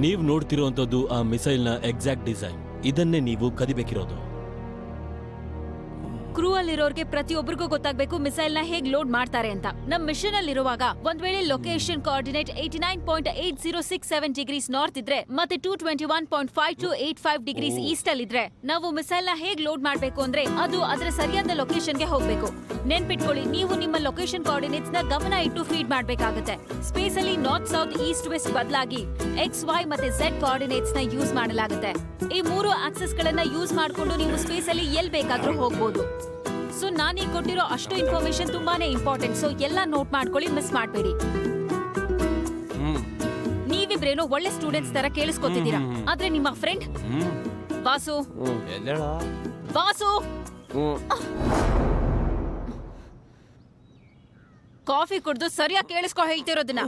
ನೀವು ನೋಡ್ತಿರುವಂತದ್ದು ಆ ಮಿಸೈಲ್ನ exact design. ಇದನ್ನೇ ನೀವು ಕದಿಬೇಕಿರೋದು. ಕ್ರೂ ಅಲ್ಲಿರೋರ್ಗೆ ಪ್ರತಿಯೊಬ್ಬರಿಗೂ ಗೊತ್ತಾಗಬೇಕು ಮಿಸೈಲ್ ನ ಹೇಗ್ ಲೋಡ್ ಮಾಡ್ತಾರೆ ಅಂತ. ನಮ್ ಮಿಷನ್ ಅಲ್ಲಿರುವಾಗ ಒಂದ್ ವೇಳೆ ಲೊಕೇಶನ್ ಕೋಆರ್ಡಿನೇಟ್ 89.8067 ಡಿಗ್ರೀಸ್ ನಾರ್ತ್ ಇದ್ರೆ ಮತ್ತೆ 221.5285 ಡಿಗ್ರೀಸ್ ಈಸ್ಟ್ ಅಲ್ಲಿ ಇದ್ರೆ ನಾವು ಮಿಸೈಲ್ ನ ಹೇಗ್ ಲೋಡ್ ಮಾಡ್ಬೇಕು ಅಂದ್ರೆ ಅದು ಅದರ ಸರಿಯಾದ ಲೊಕೇಶನ್ಗೆ ಹೋಗ್ಬೇಕು. ನೆನ್ಪಿಟ್ಕೊಳ್ಳಿ, ನೀವು ನಿಮ್ಮ ಲೊಕೇಶನ್ ಕೋಆರ್ಡಿನೇಟ್ಸ್ ನ ಗಮನ ಇಟ್ಟು ಫೀಡ್ ಮಾಡ್ಬೇಕಾಗುತ್ತೆ. ಸ್ಪೇಸ್ ಅಲ್ಲಿ ನಾರ್ತ್ ಸೌತ್ ಈಸ್ಟ್ ವೆಸ್ಟ್ ಬದಲಾಗಿ ಎಕ್ಸ್ ವೈ ಮತ್ತೆ ಝೆಡ್ ಕೋಆರ್ಡಿನೇಟ್ಸ್ ನ ಯೂಸ್ ಮಾಡಲಾಗುತ್ತೆ. ಈ 3 ಆಕ್ಸೆಸ್ ಗಳನ್ನ ಯೂಸ್ ಮಾಡ್ಕೊಂಡು ನೀವು ಸ್ಪೇಸ್ ಅಲ್ಲಿ ಎಲ್ ಬೇಕಾದ್ರೂ ಹೋಗ್ಬೋದು. ಸೊ ನಾನೀಗ ಕೊಟ್ಟಿರೋ ಅಷ್ಟು ಇನ್ಫಾರ್ಮೇಶನ್ ತುಂಬಾನೇ ಇಂಪಾರ್ಟೆಂಟ್. ಸೊ ಎಲ್ಲ ನೋಟ್ ಮಾಡ್ಕೊಳ್ಳಿ, ಮಿಸ್ ಮಾಡಬೇಡಿ. ನೀವಿಬ್ರೇನೋ ಒಳ್ಳೆ ಸ್ಟೂಡೆಂಟ್ಸ್ ತರ ಕೇಳಿಸ್ಕೊತಿದ್ದೀರಾ, ಆದ್ರೆ ನಿಮ್ಮ ಫ್ರೆಂಡ್ ವಾಸು ವಾಸು ಕಾಫಿ ಕುಡ್ದು ಸರಿಯಾಗಿ ಕೇಳಿಸ್ಕೊ ಹೇಳ್ತಿರೋದನ್ನ.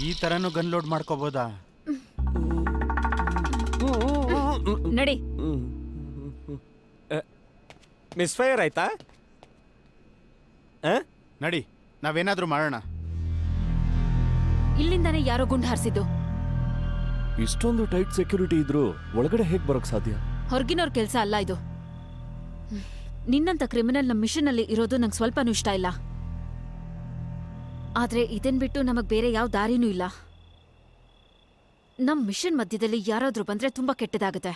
ಈ ತರನು ಗನ್ ಲೋಡ್ ಮಾಡ್ಕೋಬಹುದಾ? ನಡಿ. ಮಿಸ್ ಫೈರ್ ಆಯ್ತಾ? ನಡಿ, ನಾವೇನಾದ್ರೂ ಮಾಡೋಣ. ಇಲ್ಲಿಂದಾನೆ ಯಾರೋ ಗುಂಡು ಹಾರಿಸಿದ್ದು. ಇಷ್ಟೊಂದು ಟೈಟ್ ಸೆಕ್ಯೂರಿಟಿ ಇದ್ರು ಒಳಗಡೆ ಹೇಗ್ ಬರೋಕ್ ಸಾಧ್ಯ? ಹೊರಗಿನವ್ರ ಕೆಲಸ ಅಲ್ಲ ಇದು. ನಿನ್ನಂತ ಕ್ರಿಮಿನಲ್ ನಮ್ಮ ಮಿಷನ್ ಅಲ್ಲಿ ಇರೋದು ನಂಗೆ ಸ್ವಲ್ಪನೂ ಇಷ್ಟ ಇಲ್ಲ. ಆದ್ರೆ ಇದನ್ ಬಿಟ್ಟು ನಮಗ್ ಬೇರೆ ಯಾವ ದಾರಿನೂ ಇಲ್ಲ. ನಮ್ ಮಿಷನ್ ಮಧ್ಯದಲ್ಲಿ ಯಾರಾದ್ರೂ ಬಂದ್ರೆ ತುಂಬಾ ಕೆಟ್ಟದಾಗುತ್ತೆ.